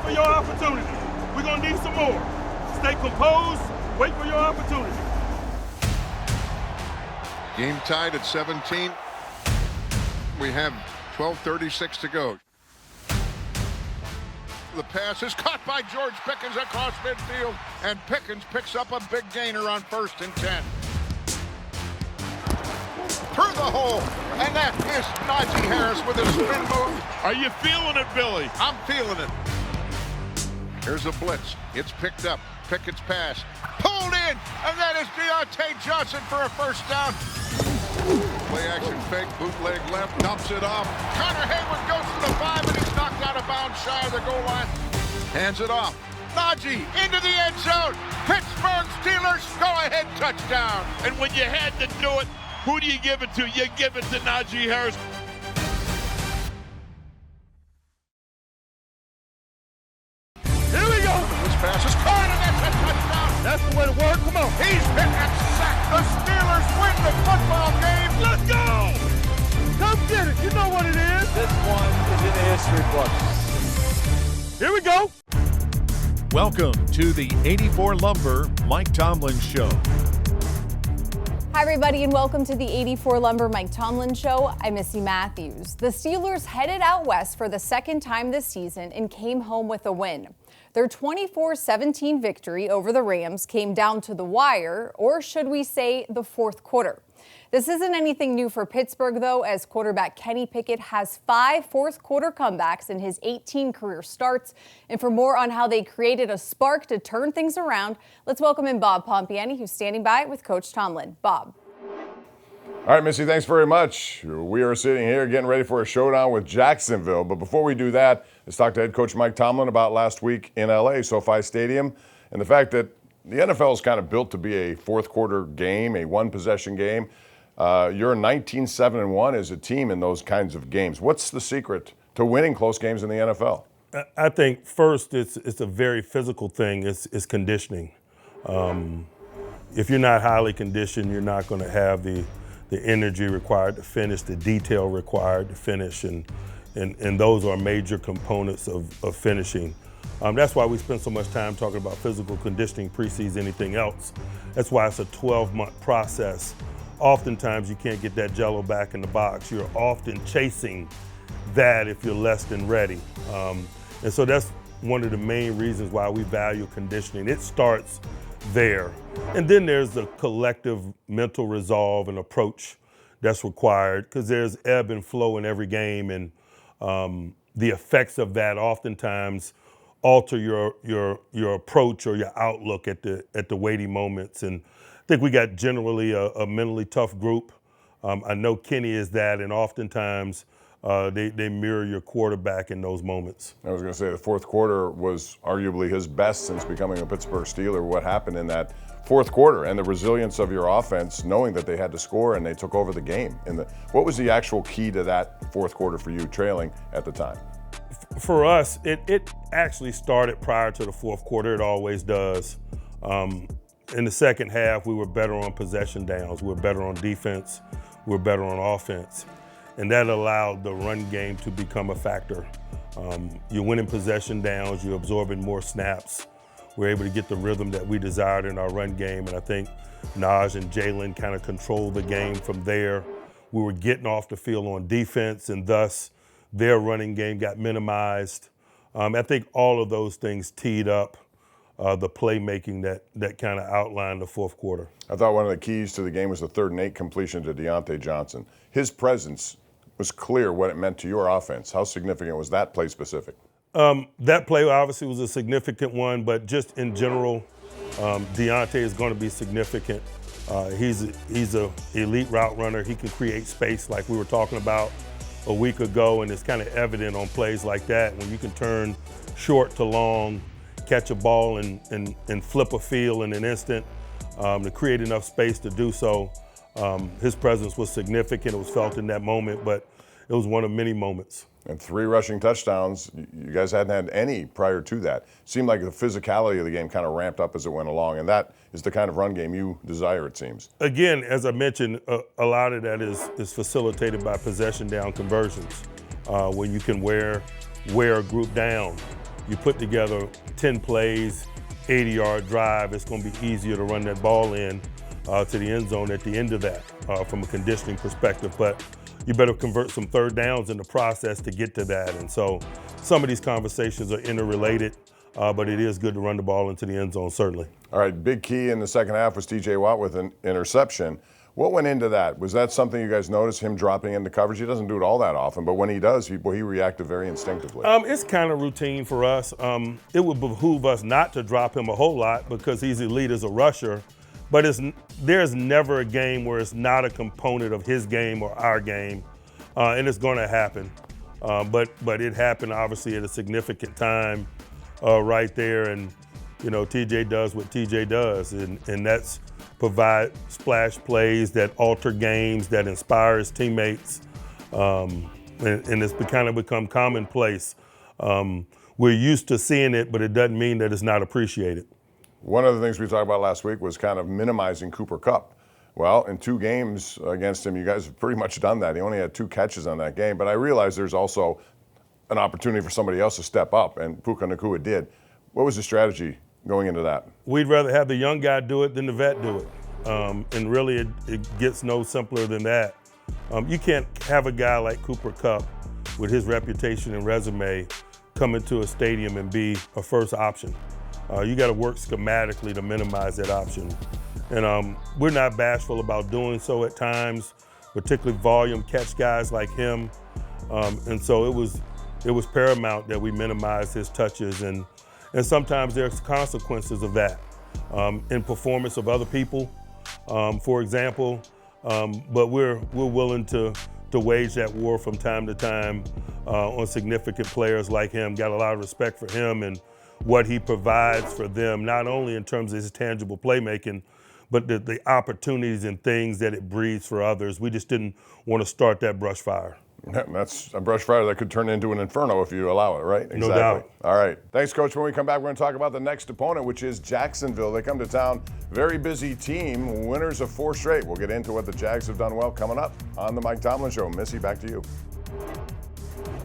for your opportunity. We're going to need some more. Stay composed. Wait for your opportunity. Game tied at 17. We have 12:36 to go. The pass is caught by George Pickens across midfield, and Pickens picks up a big gainer on 1st and 10. Through the hole, and that is Najee Harris with a spin move. Are you feeling it, Billy? I'm feeling it. Here's a blitz. It's picked up. Pickett's pass. Pulled in, and that is Deontay Johnson for a first down. Play action fake, bootleg left, dumps it off. Connor Hayward goes to the 5, and he's knocked out of bounds shy of the goal line. Hands it off. Najee into the end zone. Pittsburgh Steelers go-ahead touchdown. And when you had to do it, who do you give it to? You give it to Najee Harris. Here we go. This pass is caught, and that's a touchdown. That's the way to work. Come on. He's hit and sacked. The Steelers win the football game. Let's go. Come get it. You know what it is. This one is in the history books. Here we go. Welcome to the 84 Lumber Mike Tomlin Show. Hi, everybody, and welcome to the 84 Lumber Mike Tomlin Show. I'm Missy Matthews. The Steelers headed out west for the second time this season and came home with a win. Their 24-17 victory over the Rams came down to the wire, or should we say the fourth quarter. This isn't anything new for Pittsburgh, though, as quarterback Kenny Pickett has 5 fourth-quarter comebacks in his 18 career starts. And for more on how they created a spark to turn things around, let's welcome in Bob Pompeani, who's standing by with Coach Tomlin. Bob. All right, Missy, thanks very much. We are sitting here getting ready for a showdown with Jacksonville. But before we do that, let's talk to head coach Mike Tomlin about last week in L.A., SoFi Stadium, and the fact that the NFL is kind of built to be a fourth-quarter game, a one-possession game. You're 19-7-1 as a team in those kinds of games. What's the secret to winning close games in the NFL? I think first it's a very physical thing. It's conditioning. If you're not highly conditioned, you're not going to have the energy required to finish, the detail required to finish, and those are major components of finishing. That's why we spend so much time talking about physical conditioning precedes anything else. That's why it's a 12-month process. Oftentimes you can't get that jello back in the box. You're often chasing that if you're less than ready. And so that's one of the main reasons why we value conditioning. It starts there. And then there's the collective mental resolve and approach that's required, because there's ebb and flow in every game, and the effects of that oftentimes alter your approach or your outlook at the weighty moments. And I think we got generally a mentally tough group. I know Kenny is that, and oftentimes they mirror your quarterback in those moments. I was going to say the fourth quarter was arguably his best since becoming a Pittsburgh Steeler. What happened in that fourth quarter and the resilience of your offense, knowing that they had to score and they took over the game. What was the actual key to that fourth quarter for you, trailing at the time? For us, it actually started prior to the fourth quarter. It always does. In the second half, we were better on possession downs. We were better on defense. We were better on offense. And that allowed the run game to become a factor. You're winning possession downs. You're absorbing more snaps. We're able to get the rhythm that we desired in our run game. And I think Naj and Jalen kind of controlled the game from there. We were getting off the field on defense, and thus their running game got minimized. I think all of those things teed up the playmaking that kind of outlined the fourth quarter. I thought one of the keys to the game was the 3rd and 8 completion to Deontay Johnson. His presence was clear what it meant to your offense. How significant was that play specific? That play obviously was a significant one, but just in general, Deontay is going to be significant. He's an elite route runner. He can create space like we were talking about a week ago, and it's kind of evident on plays like that when you can turn short to long, catch a ball and flip a field in an instant, to create enough space to do so. His presence was significant. It was felt in that moment, but it was one of many moments. And 3 rushing touchdowns. You guys hadn't had any prior to that. Seemed like the physicality of the game kind of ramped up as it went along, and that is the kind of run game you desire, it seems. Again, as I mentioned, a lot of that is facilitated by possession down conversions. When you can wear a group down, you put together 10 plays, 80-yard drive, it's going to be easier to run that ball in to the end zone at the end of that from a conditioning perspective. But you better convert some third downs in the process to get to that. And so some of these conversations are interrelated, but it is good to run the ball into the end zone, certainly. All right, big key in the second half was TJ Watt with an interception. What went into that? Was that something you guys noticed, him dropping into coverage? He doesn't do it all that often, but when he does, he reacted very instinctively. It's kind of routine for us. It would behoove us not to drop him a whole lot because he's elite as a rusher, but there's never a game where it's not a component of his game or our game, and it's going to happen. But it happened obviously at a significant time right there, and TJ does what TJ does, and that's provide splash plays that alter games, that inspire his teammates, and it's kind of become commonplace. We're used to seeing it, but it doesn't mean that it's not appreciated. One of the things we talked about last week was kind of minimizing Cooper Kupp. Well, in 2 games against him, you guys have pretty much done that. He only had 2 catches on that game, but I realize there's also an opportunity for somebody else to step up, and Puka Nacua did. What was the strategy going into that? We'd rather have the young guy do it than the vet do it. And really, it gets no simpler than that. You can't have a guy like Cooper Kupp with his reputation and resume come into a stadium and be a first option. You got to work schematically to minimize that option. And we're not bashful about doing so at times, particularly volume catch guys like him. And so it was paramount that we minimize his touches, and sometimes there's consequences of that in performance of other people, for example. But we're willing to wage that war from time to time on significant players like him. Got a lot of respect for him and what he provides for them, not only in terms of his tangible playmaking, but the opportunities and things that it breeds for others. We just didn't want to start that brush fire. Yeah, that's a brush fire that could turn into an inferno if you allow it, right? Exactly. No doubt. All right. Thanks, Coach. When we come back, we're going to talk about the next opponent, which is Jacksonville. They come to town. Very busy team, winners of 4 straight. We'll get into what the Jags have done well coming up on the Mike Tomlin Show. Missy, back to you.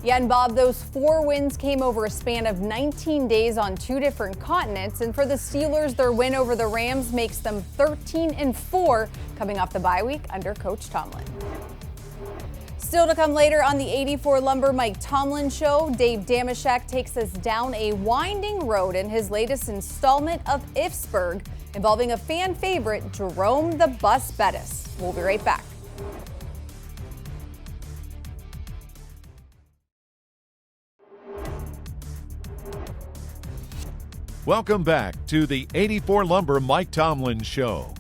Yeah, and Bob, those 4 wins came over a span of 19 days on 2 different continents. And for the Steelers, their win over the Rams makes them 13-4 coming off the bye week under Coach Tomlin. Still to come later on the 84 Lumber Mike Tomlin Show, Dave Dameshek takes us down a winding road in his latest installment of Ifsburgh, involving a fan favorite, Jerome the Bus Bettis. We'll be right back. Welcome back to the 84 Lumber Mike Tomlin Show.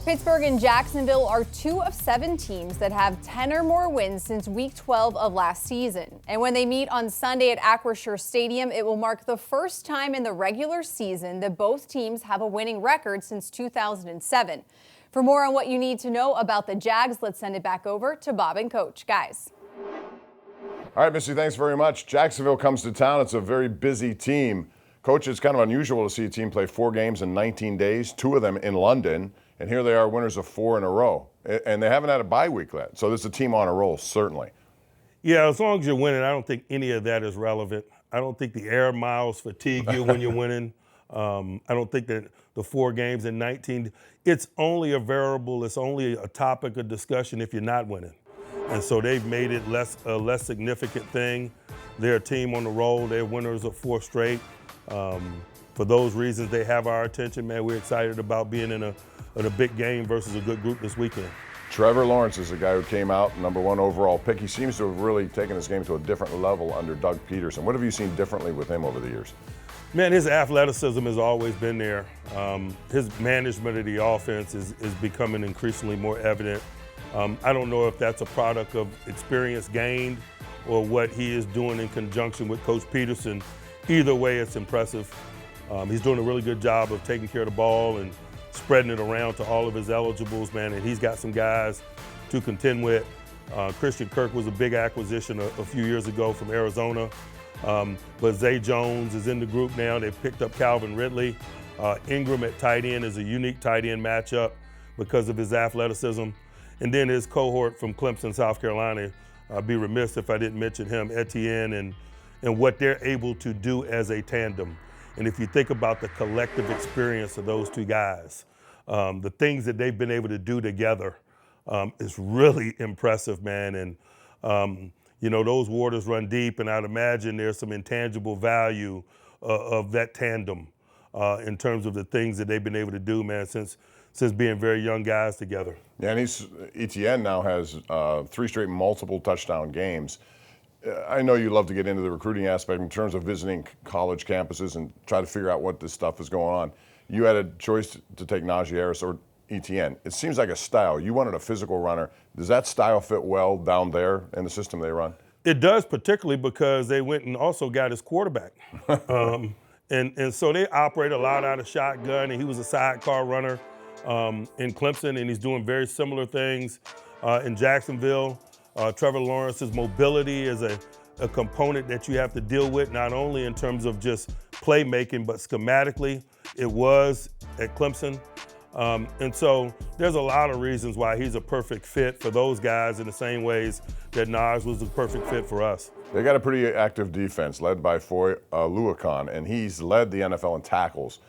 Pittsburgh and Jacksonville are 2 of 7 teams that have 10 or more wins since Week 12 of last season. And when they meet on Sunday at Acrisure Stadium, it will mark the first time in the regular season that both teams have a winning record since 2007. For more on what you need to know about the Jags, let's send it back over to Bob and Coach. Guys. All right, Missy, thanks very much. Jacksonville comes to town. It's a very busy team. Coach, it's kind of unusual to see a team play 4 games in 19 days, 2 of them in London. And here they are, winners of 4 in a row. And they haven't had a bye week yet. So this is a team on a roll, certainly. Yeah, as long as you're winning, I don't think any of that is relevant. I don't think the air miles fatigue you when you're winning. I don't think that the 4 games in 19, it's only a variable, it's only a topic of discussion if you're not winning. And so they've made it a less significant thing. They're a team on the roll. They're winners of 4 straight. For those reasons, they have our attention, man. We're excited about being in a big game versus a good group this weekend. Trevor Lawrence is the guy who came out #1 overall pick. He seems to have really taken his game to a different level under Doug Peterson. What have you seen differently with him over the years? Man, his athleticism has always been there. His management of the offense is becoming increasingly more evident. I don't know if that's a product of experience gained or what he is doing in conjunction with Coach Peterson. Either way, it's impressive. He's doing a really good job of taking care of the ball and spreading it around to all of his eligibles, man, and he's got some guys to contend with. Christian Kirk was a big acquisition a few years ago from Arizona, but Zay Jones is in the group now. They've picked up Calvin Ridley. Ingram at tight end is a unique tight end matchup because of his athleticism. And then his cohort from Clemson, South Carolina, I'd be remiss if I didn't mention him, Etienne and what they're able to do as a tandem. And if you think about the collective experience of those two guys, the things that they've been able to do together is really impressive, man. And, those waters run deep, and I'd imagine there's some intangible value of that tandem in terms of the things that they've been able to do, man, since being very young guys together. Yeah, and Etienne now has 3 straight multiple touchdown games. I know you love to get into the recruiting aspect in terms of visiting college campuses and try to figure out what this stuff is going on. You had a choice to take Najee Harris or Etienne. It seems like a style. You wanted a physical runner. Does that style fit well down there in the system they run? It does, particularly because they went and also got his quarterback. And so they operate a lot out of shotgun, and he was a sidecar runner in Clemson, and he's doing very similar things in Jacksonville. Trevor Lawrence's mobility is a component that you have to deal with, not only in terms of just playmaking, but schematically. It was at Clemson. And so there's a lot of reasons why he's a perfect fit for those guys in the same ways that Naj was the perfect fit for us. They got a pretty active defense led by Foy Luakon, and he's led the NFL in tackles.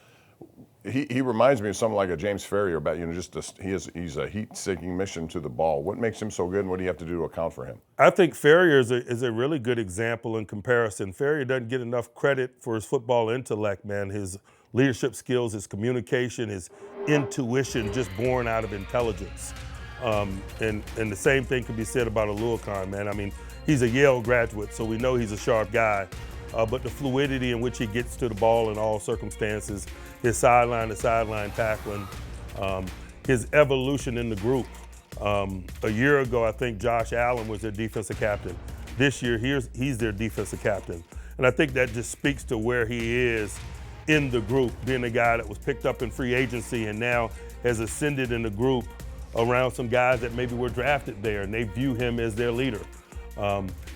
He reminds me of someone like a James Ferrier, but he's a heat-seeking mission to the ball. What makes him so good, and what do you have to do to account for him? I think Ferrier is a really good example in comparison. Ferrier doesn't get enough credit for his football intellect, man. His leadership skills, his communication, his intuition, just born out of intelligence. And the same thing can be said about a Luakon, man. I mean, he's a Yale graduate, so we know he's a sharp guy. But the fluidity in which he gets to the ball in all circumstances, his sideline-to-sideline tackling, his evolution in the group. A year ago, I think Josh Allen was their defensive captain. This year, he's their defensive captain. And I think that just speaks to where he is in the group, being a guy that was picked up in free agency and now has ascended in the group around some guys that maybe were drafted there, and they view him as their leader.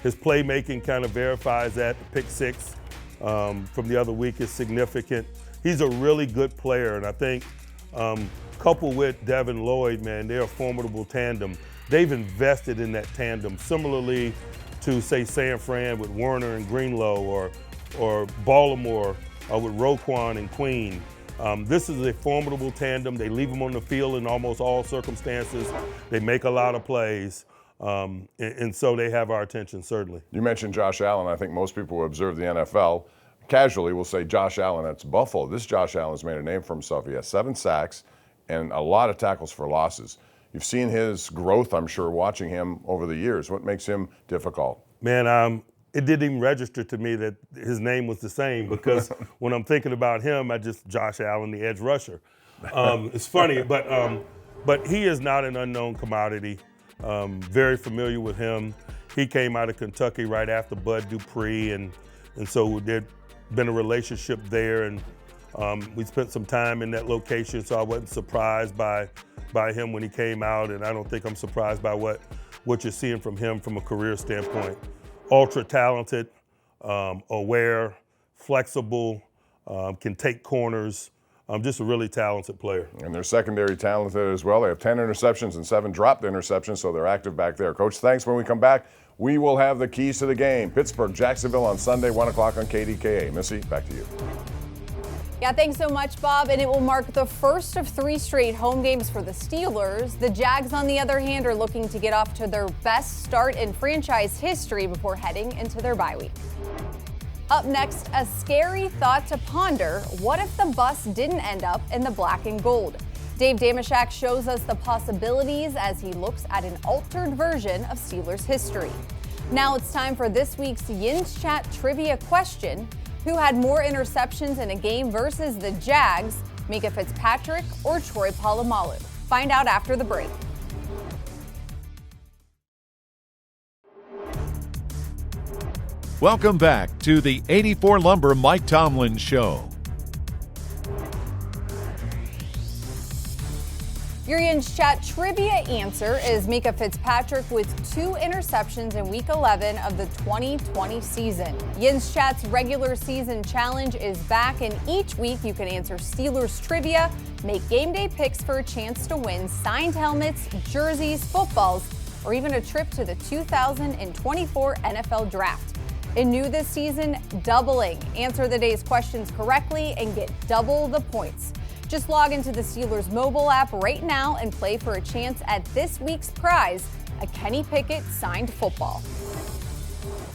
His playmaking kind of verifies that. The pick 6 from the other week is significant. He's a really good player, and I think coupled with Devin Lloyd, man, they're a formidable tandem. They've invested in that tandem, similarly to, say, San Fran with Werner and Greenlow, or Baltimore with Roquan and Queen. This is a formidable tandem. They leave them on the field in almost all circumstances. They make a lot of plays. And so they have our attention, certainly. You mentioned Josh Allen. I think most people who observe the NFL casually will say Josh Allen, that's Buffalo. This Josh Allen's made a name for himself. He has 7 sacks and a lot of tackles for losses. You've seen his growth, I'm sure, watching him over the years. What makes him difficult? Man, it didn't even register to me that his name was the same, because when I'm thinking about him, Josh Allen, the edge rusher. It's funny, but he is not an unknown commodity. Very familiar with him. He came out of Kentucky right after Bud Dupree, and so there'd been a relationship there, and we spent some time in that location, so I wasn't surprised by him when he came out, and I don't think I'm surprised by what you're seeing from him from a career standpoint. Ultra talented, aware, flexible, can take corners. Just a really talented player. And they're secondary talented as well. They have 10 interceptions and 7 dropped interceptions, so they're active back there. Coach, thanks. When we come back, we will have the keys to the game. Pittsburgh, Jacksonville on Sunday, 1 o'clock on KDKA. Missy, back to you. Yeah, thanks so much, Bob. And it will mark the first of 3 straight home games for the Steelers. The Jags, on the other hand, are looking to get off to their best start in franchise history before heading into their bye week. Up next, a scary thought to ponder. What if the bus didn't end up in the black and gold? Dave Dameshek shows us the possibilities as he looks at an altered version of Steelers history. Now it's time for this week's Yins Chat trivia question. Who had more interceptions in a game versus the Jags, Mika Fitzpatrick or Troy Polamalu? Find out after the break. Welcome back to the 84 Lumber Mike Tomlin Show. Your Yins Chat trivia answer is Mika Fitzpatrick with 2 interceptions in Week 11 of the 2020 season. Yins Chat's regular season challenge is back, and each week you can answer Steelers trivia, make game day picks for a chance to win signed helmets, jerseys, footballs, or even a trip to the 2024 NFL Draft. And new this season, doubling. Answer the day's questions correctly and get double the points. Just log into the Steelers mobile app right now and play for a chance at this week's prize, a Kenny Pickett signed football.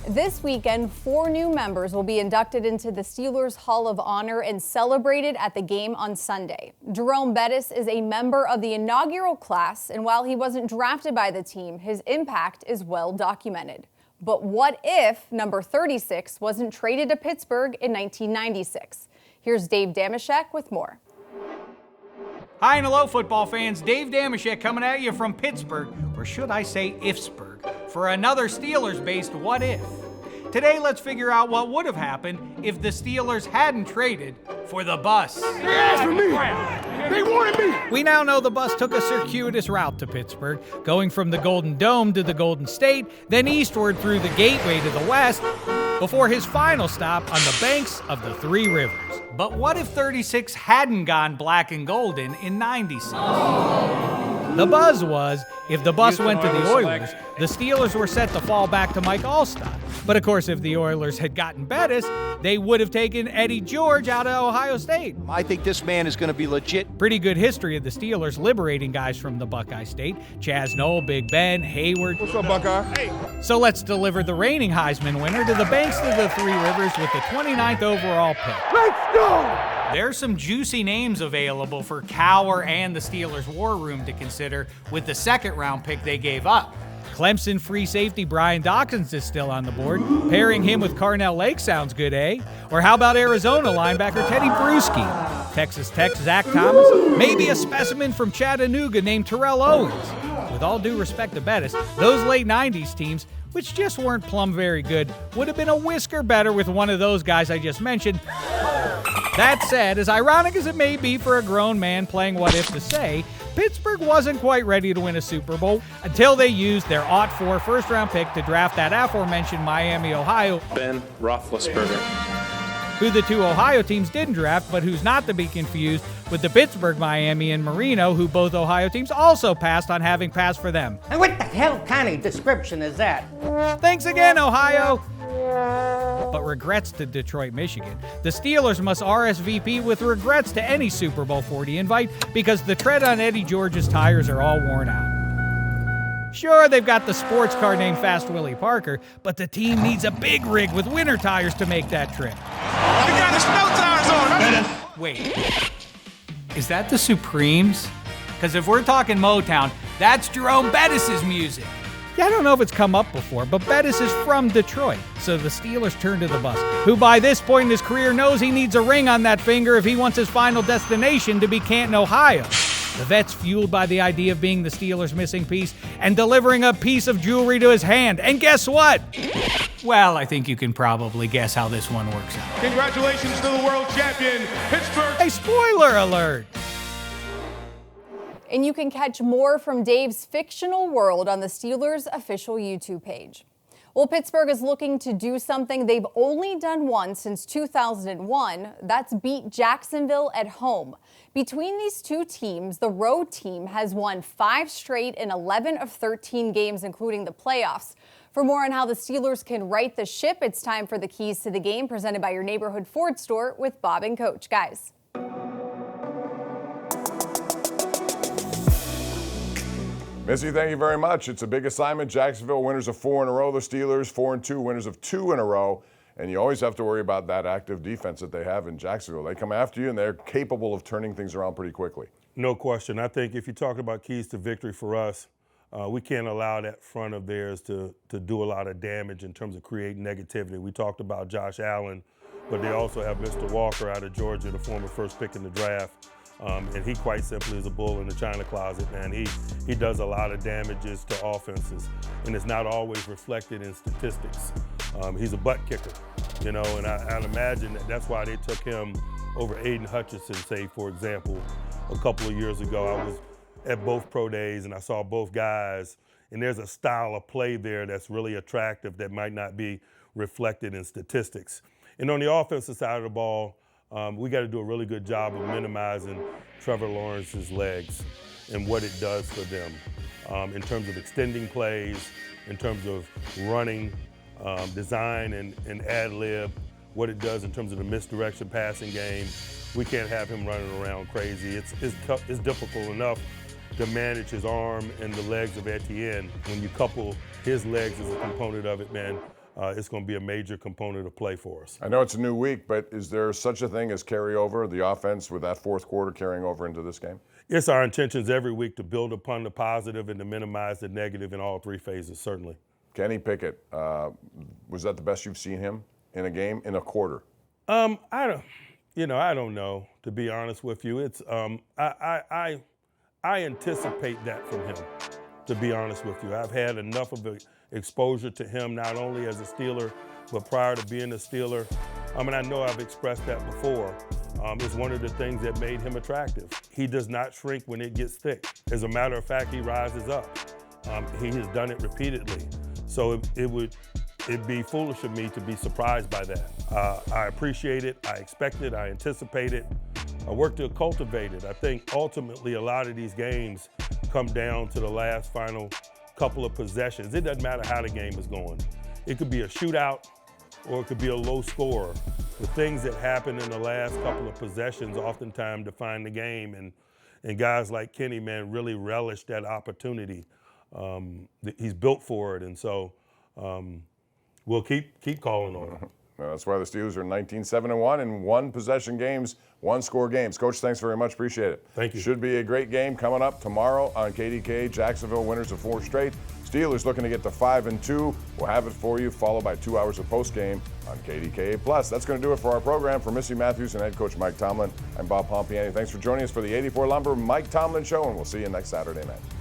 This weekend, 4 new members will be inducted into the Steelers Hall of Honor and celebrated at the game on Sunday. Jerome Bettis is a member of the inaugural class, and while he wasn't drafted by the team, his impact is well documented. But what if number 36 wasn't traded to Pittsburgh in 1996? Here's Dave Dameshek with more. Hi and hello, football fans. Dave Dameshek coming at you from Pittsburgh, or should I say Ifsburgh, for another Steelers-based What If. Today, let's figure out what would have happened if the Steelers hadn't traded for the bus. They asked for me. They wanted me. We now know the bus took a circuitous route to Pittsburgh, going from the Golden Dome to the Golden State, then eastward through the Gateway to the west, before his final stop on the banks of the Three Rivers. But what if 36 hadn't gone black and golden in 96? The buzz was, if the bus went to the Oilers, the Steelers were set to fall back to Mike Allstott. But of course, if the Oilers had gotten Bettis, they would have taken Eddie George out of Ohio State. I think this man is going to be legit. Pretty good history of the Steelers liberating guys from the Buckeye State. Chaz Noel, Big Ben, Hayward. What's up, Buckeye? Hey. So let's deliver the reigning Heisman winner to the banks of the Three Rivers with the 29th overall pick. Let's go. There's some juicy names available for Cowher and the Steelers' war room to consider with the second-round pick they gave up. Clemson free safety Brian Dawkins is still on the board. Pairing him with Carnell Lake sounds good, eh? Or how about Arizona linebacker Teddy Bruschi? Texas Tech Zach Thomas? Maybe a specimen from Chattanooga named Terrell Owens. With all due respect to Bettis, those late 90s teams, which just weren't plumb very good, would have been a whisker better with one of those guys I just mentioned. That said, as ironic as it may be for a grown man playing What If to say, Pittsburgh wasn't quite ready to win a Super Bowl until they used their '04 first-round pick to draft that aforementioned Miami, Ohio, Ben Roethlisberger, who the two Ohio teams didn't draft, but who's not to be confused with the Pittsburgh, Miami, and Marino, who both Ohio teams also passed on having passed for them. And what the hell kind of description is that? Thanks again, Ohio! But regrets to Detroit, Michigan. The Steelers must RSVP with regrets to any Super Bowl 40 invite because the tread on Eddie George's tires are all worn out. Sure, they've got the sports car named Fast Willie Parker, but the team needs a big rig with winter tires to make that trip. We got the snow tires on. Wait, is that the Supremes? Because if we're talking Motown, that's Jerome Bettis' music. Yeah, I don't know if it's come up before, but Bettis is from Detroit, so the Steelers turn to the bus, who by this point in his career knows he needs a ring on that finger if he wants his final destination to be Canton, Ohio. The vet's fueled by the idea of being the Steelers' missing piece and delivering a piece of jewelry to his hand. And guess what? Well, I think you can probably guess how this one works out. Congratulations to the world champion, Pittsburgh. Hey, spoiler alert! And you can catch more from Dave's fictional world on the Steelers' official YouTube page. Well, Pittsburgh is looking to do something they've only done once since 2001. That's beat Jacksonville at home. Between these two teams, the road team has won 5 straight in 11 of 13 games, including the playoffs. For more on how the Steelers can right the ship, it's time for the Keys to the Game, presented by your neighborhood Ford store with Bob and Coach. Guys. Missy, thank you very much. It's a big assignment. Jacksonville winners of 4 in a row. The Steelers 4-2 winners of 2 in a row. And you always have to worry about that active defense that they have in Jacksonville. They come after you, and they're capable of turning things around pretty quickly. No question. I think if you're talking about keys to victory for us, we can't allow that front of theirs to do a lot of damage in terms of creating negativity. We talked about Josh Allen, but they also have Mr. Walker out of Georgia, the former first pick in the draft. And he quite simply is a bull in the china closet, man. He does a lot of damages to offenses, and it's not always reflected in statistics. He's a butt kicker, you know, and I'd imagine that's why they took him over Aiden Hutchinson, say, for example, a couple of years ago. I was at both pro days, and I saw both guys, and there's a style of play there that's really attractive that might not be reflected in statistics. And on the offensive side of the ball, we got to do a really good job of minimizing Trevor Lawrence's legs and what it does for them in terms of extending plays, in terms of running design and ad-lib what it does in terms of the misdirection passing game. We can't have him running around crazy. It's difficult enough to manage his arm and the legs of Etienne. When you couple his legs as a component of it, man, it's going to be a major component of play for us. I know it's a new week, but is there such a thing as carryover, the offense with that fourth quarter carrying over into this game? It's our intentions every week to build upon the positive and to minimize the negative in all three phases, certainly. Kenny Pickett, was that the best you've seen him in a game, in a quarter? I don't know, to be honest with you. It's I anticipate that from him, to be honest with you. I've had enough of exposure to him, not only as a Steeler, but prior to being a Steeler. And I know I've expressed that before. It's one of the things that made him attractive. He does not shrink when it gets thick. As a matter of fact, he rises up. He has done it repeatedly. So it'd be foolish of me to be surprised by that. I appreciate it, I expect it, I anticipate it. I work to cultivate it. I think ultimately a lot of these games come down to the last final couple of possessions. It doesn't matter how the game is going. It could be a shootout or it could be a low score. The things that happen in the last couple of possessions oftentimes define the game, and guys like Kenny, man, really relish that opportunity. He's built for it, and so we'll keep calling on him. That's why the Steelers are 19-7-1 in one-possession games, one-score games. Coach, thanks very much. Appreciate it. Thank you. Should be a great game coming up tomorrow on KDK. Jacksonville winners of 4 straight. Steelers looking to get to 5-2. We'll have it for you, followed by 2 hours of post-game on KDK+. That's going to do it for our program. For Missy Matthews and head coach Mike Tomlin, I'm Bob Pompeani. Thanks for joining us for the 84 Lumber Mike Tomlin Show, and we'll see you next Saturday night.